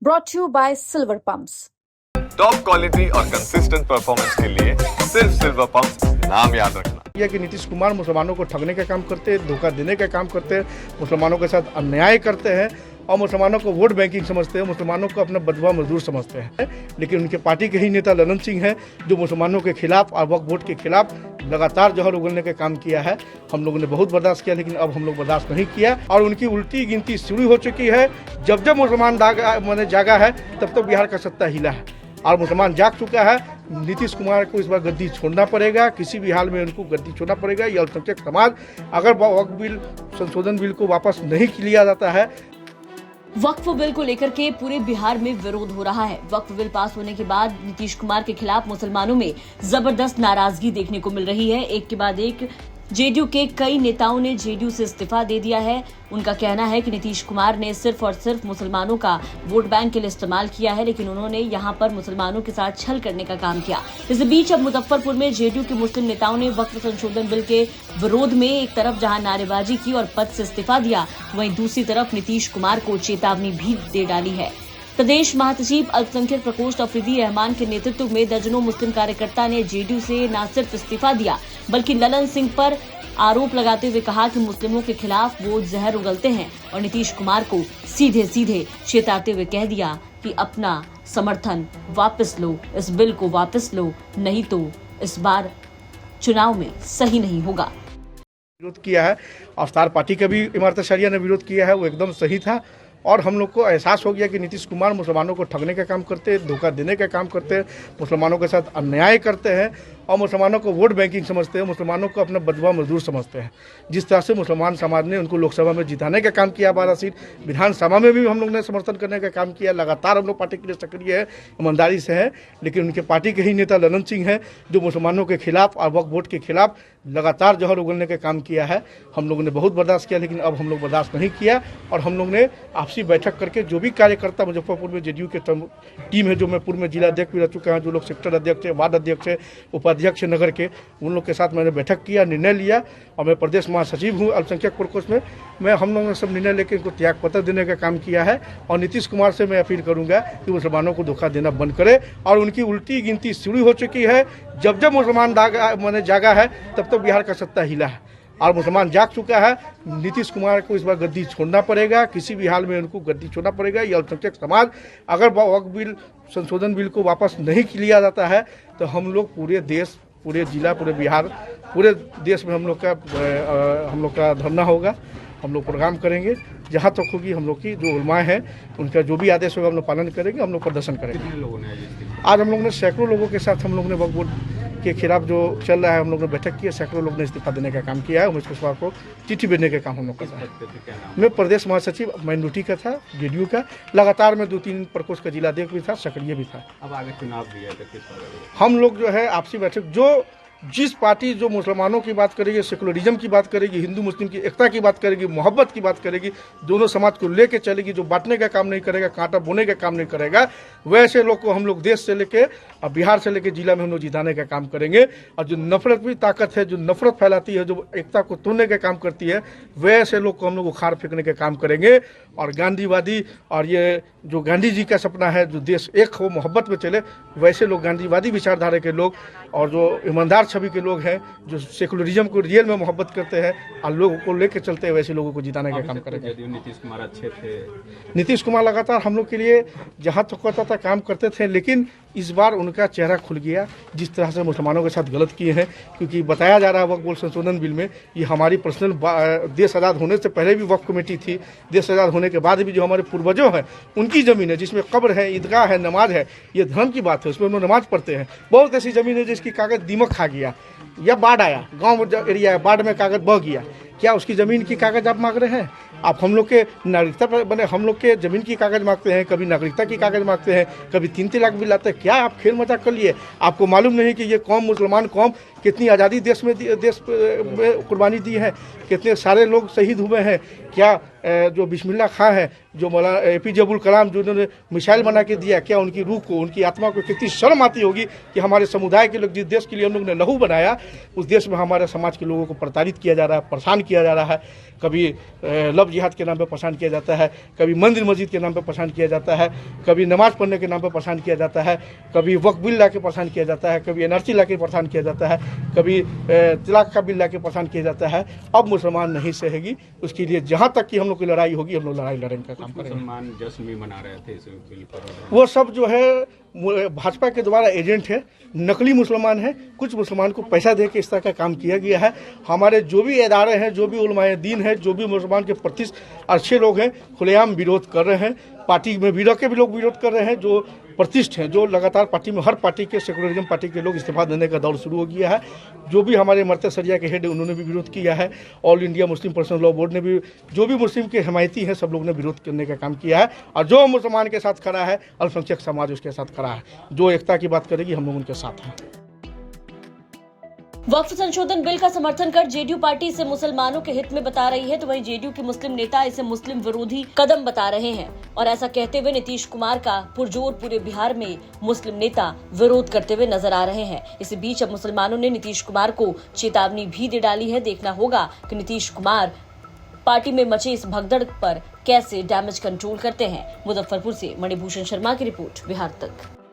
brought to you by Silver Pumps. Top quality और consistent performance के लिए सिर्फ सिल्वर पंप्स नाम याद रखना। यह कि नीतीश कुमार मुसलमानों को ठगने का काम करते हैं, धोखा देने का काम करते हैं, मुसलमानों के साथ अन्याय करते हैं और मुसलमानों को वोट बैंकिंग समझते हैं, मुसलमानों को अपना बदवा मजदूर समझते हैं। लेकिन उनके पार्टी के ही नेता ललन सिंह हैं जो मुसलमानों के खिलाफ और वक्फ बोर्ड के खिलाफ लगातार जहर उगलने का काम किया है। हम लोगों ने बहुत बर्दाश्त किया, लेकिन अब हम लोग बर्दाश्त नहीं किया और उनकी उल्टी गिनती शुरू हो चुकी है। जब जब मुसलमान जागा है तब तक बिहार का सत्ता हिला है और मुसलमान जाग चुका है। नीतीश कुमार को इस बार गद्दी छोड़ना पड़ेगा, किसी भी हाल में उनको गद्दी छोड़ना पड़ेगा। ये अल्पसंख्यक समाज अगर वक्फ बिल संशोधन बिल को वापस नहीं लिया जाता है। वक्फ बिल को लेकर के पूरे बिहार में विरोध हो रहा है। वक्फ बिल पास होने के बाद नीतीश कुमार के खिलाफ मुसलमानों में जबरदस्त नाराजगी देखने को मिल रही है। एक के बाद एक जेडीयू के कई नेताओं ने जेडीयू से इस्तीफा दे दिया है। उनका कहना है कि नीतीश कुमार ने सिर्फ और सिर्फ मुसलमानों का वोट बैंक के लिए इस्तेमाल किया है, लेकिन उन्होंने यहां पर मुसलमानों के साथ छल करने का काम किया। इस बीच अब मुजफ्फरपुर में जेडीयू के मुस्लिम नेताओं ने वक्फ संशोधन बिल के विरोध में एक तरफ जहां नारेबाजी की और पद से इस्तीफा दिया, वहीं दूसरी तरफ नीतीश कुमार को चेतावनी भी दे डाली है। प्रदेश महासचिव अल्पसंख्यक प्रकोष्ठ अफरीदी रहमान के नेतृत्व में दर्जनों मुस्लिम कार्यकर्ता ने जेडीयू से न सिर्फ इस्तीफा दिया बल्कि ललन सिंह पर आरोप लगाते हुए कहा कि मुस्लिमों के खिलाफ वो जहर उगलते हैं और नीतीश कुमार को सीधे सीधे चेताते हुए कह दिया कि अपना समर्थन वापस लो, इस बिल को वापस लो, नहीं तो इस बार चुनाव में सही नहीं होगा। विरोध किया है और स्टार पार्टी का भी इमारत शरिया ने विरोध किया है, वो एकदम सही था और हम लोग को एहसास हो गया कि नीतीश कुमार मुसलमानों को ठगने का काम करते हैं, धोखा देने का काम करते हैं, मुसलमानों के साथ अन्याय करते हैं और मुसलमानों को वोट बैंकिंग समझते हैं, मुसलमानों को अपना बदवा मजदूर समझते हैं। जिस तरह से मुसलमान समाज ने उनको लोकसभा में जिताने का काम किया 12 सीट, विधानसभा में भी हम लोग ने समर्थन करने का काम किया। लगातार हम लोग पार्टी के लिए सक्रिय है, ईमानदारी से है, लेकिन उनके पार्टी के ही नेता ललन सिंह हैं जो मुसलमानों के खिलाफ और वक्फ बोर्ड के खिलाफ लगातार जहर उगलने का काम किया है। हम लोगों ने बहुत बर्दाश्त किया, लेकिन अब हम लोग बर्दाश्त नहीं किया और हम लोग ने आपसी बैठक करके जो भी कार्यकर्ता मुजफ्फरपुर में जेडीयू के टीम है, जो मैं पूर्व में जिला अध्यक्ष भी रह चुका हूँ, जो लोग सेक्टर अध्यक्ष है, वार्ड अध्यक्ष है, उपाध्यक्ष नगर के, उन लोग के साथ मैंने बैठक किया, निर्णय लिया और मैं प्रदेश महासचिव हूँ अल्पसंख्यक प्रकोष्ठ में। मैं हम लोगों ने सब निर्णय लेकर इनको त्याग पत्र देने का काम किया है और नीतीश कुमार से मैं अपील करूंगा कि मुसलमानों को धोखा देना बंद करे और उनकी उल्टी गिनती शुरू हो चुकी है। जब जब मुसलमान जागा है तब तक बिहार का सत्ता हिला है और मुसलमान जाग चुका है। नीतीश कुमार को इस बार गद्दी छोड़ना पड़ेगा, किसी भी हाल में उनको गद्दी छोड़ना पड़ेगा। ये अल्पसंख्यक समाज अगर वक्फ बिल संशोधन बिल को वापस नहीं लिया जाता है तो हम लोग पूरे देश, पूरे जिला, पूरे बिहार, पूरे देश में हम लोग का धरना होगा, हम लोग प्रोग्राम करेंगे। जहाँ तक होगी हम लोग की जो उलमा है उनका जो भी आदेश होगा हम लोग पालन करेंगे, हम लोग प्रदर्शन करेंगे। कितने लोगों ने आज हम लोग ने सैकड़ों लोगों के साथ हम लोग ने वक्फ बोर्ड के खिलाफ जो चल रहा है हम लोग ने बैठक की है, सैकड़ों लोग ने इस्तीफा देने का काम किया है। उमेश कुशवाहा को चिट्ठी भेजने का काम हम लोग कर रहे हैं। मैं प्रदेश महासचिव माइनॉरिटी का था, जेडीयू का, लगातार मैं 2-3 प्रकोष्ठ का जिला अध्यक्ष भी था, सक्रिय भी था। अब आगे चुनाव भी है तो किस तरह हम लोग जो है आपसी बैठक, जो जिस पार्टी जो मुसलमानों की बात करेगी, सेकुलरिज्म की बात करेगी, हिंदू मुस्लिम की एकता की बात करेगी, मोहब्बत की बात करेगी, दोनों समाज को लेके चलेगी, जो बांटने का काम नहीं करेगा, कांटा बोने का काम नहीं करेगा, वैसे लोग को हम लोग देश से लेके और बिहार से लेके जिला में हम लोग जिताने का काम करेंगे। और जो नफरत भी ताकत है, जो नफरत फैलाती है, जो एकता को तोड़ने का काम करती है, वैसे लोग को हम लोग उखाड़ फेंकने का काम करेंगे। और गांधीवादी और ये जो गांधी जी का सपना है, जो देश एक हो, मोहब्बत में चले, वैसे लोग गांधीवादी विचारधारा के लोग और जो ईमानदार छवि के लोग हैं, जो सेकुलरिज्म को रियल में मोहब्बत करते हैं और लोगों को लेकर चलते हैं, वैसे लोगों को जिताने का काम करेंगे। नीतीश कुमार अच्छे थे, नीतीश कुमार लगातार हम लोग के लिए जहाँ तक होता था काम करते थे, लेकिन इस बार उनका चेहरा खुल गया जिस तरह से मुसलमानों के साथ गलत किए हैं। क्योंकि बताया जा रहा है वक्फ बोर्ड संशोधन बिल में ये हमारी पर्सनल, देश आज़ाद होने से पहले भी वक्फ कमेटी थी, देश आज़ाद होने के बाद भी जो हमारे पूर्वजों हैं उनकी ज़मीन है, जिसमें कब्र है, ईदगाह है, नमाज है, ये धर्म की बात है, उसमें हम लोग नमाज पढ़ते हैं। बहुत ऐसी ज़मीन है जिसकी कागज़ दीमक खा गया या बाढ़ आया, गाँव एरिया है, बाढ़ में कागज़ बह गया, क्या उसकी ज़मीन की कागज़ आप मांग रहे हैं? आप हम लोग के नागरिकता पर बने, हम लोग के ज़मीन की कागज़ मांगते हैं, कभी नागरिकता की कागज़ मांगते हैं, कभी 3 तलाक भी लाते हैं। क्या आप खेल मजाक कर लिए? आपको मालूम नहीं कि ये कौम, मुसलमान कौम कितनी आज़ादी देश में कुर्बानी दी है, कितने सारे लोग शहीद हुए हैं। क्या जो बिस्मिल्लाह खां है, जो मौलाना APJ अब्दुल कलाम जो उन्होंने मिसाइल बना के दिया, क्या उनकी रूह को, उनकी आत्मा को कितनी शर्म आती होगी कि हमारे समुदाय के लोग जिस देश के लिए हम लोग ने लहू बनाया, उस देश में हमारे समाज के लोगों को प्रताड़ित किया जा रहा है, परेशान किया जा रहा है। कभी लव जिहाद के नाम पर परेशान किया जाता है, कभी मंदिर मस्जिद के नाम पर परेशान किया जाता है, कभी नमाज पढ़ने के नाम पर परेशान किया जाता है, कभी वक्फ बिल ला के परेशान किया जाता है, कभी NRC ला के परेशान किया जाता है, कभी तलाक का बिल ला के परेशान किया जाता है। अब मुसलमान नहीं सहेगी, उसके लिए जहाँ तक कि हम लोग की लड़ाई होगी, हम लोग लड़ाई लड़ने का काम करेंगे। मुसलमान जश्न भी मना रहे थे इस बिल पर। वो सब जो है भाजपा के द्वारा एजेंट है, नकली मुसलमान है। कुछ मुसलमान को पैसा दे के इस तरह का काम किया गया है। हमारे जो भी इदारे हैं, जो भी उलमाए दीन है, जो भी मुसलमान के प्रति अच्छे लोग हैं, खुलेआम विरोध कर रहे हैं। पार्टी में भी रह के भी लोग विरोध कर रहे हैं। जो प्रतिष्ठ हैं, जो लगातार पार्टी में हर पार्टी के सेकुलरिज्म पार्टी के लोग इस्तीफा देने का दौर शुरू हो गया है। जो भी हमारे मर्ते सरिया के हेड, उन्होंने भी विरोध किया है। All India Muslim personal law board ने भी, जो भी मुस्लिम के हमायती हैं, सब लोग ने विरोध करने का काम किया है। और जो मुसलमान के साथ खड़ा है, अल्पसंख्यक समाज उसके साथ खड़ा है। जो एकता की बात करेगी, हम लोग उनके साथ हैं। वक्फ संशोधन बिल का समर्थन कर जेडीयू पार्टी इसे मुसलमानों के हित में बता रही है, तो वहीं जेडीयू के मुस्लिम नेता इसे मुस्लिम विरोधी कदम बता रहे हैं। और ऐसा कहते हुए नीतीश कुमार का पुरजोर पूरे बिहार में मुस्लिम नेता विरोध करते हुए नजर आ रहे हैं। इसी बीच अब मुसलमानों ने नीतीश कुमार को चेतावनी भी दे डाली है। देखना होगा कि नीतीश कुमार पार्टी में मचे इस भगदड़ पर कैसे डैमेज कंट्रोल करते हैं। मुजफ्फरपुर से मणिभूषण शर्मा की रिपोर्ट, बिहार तक।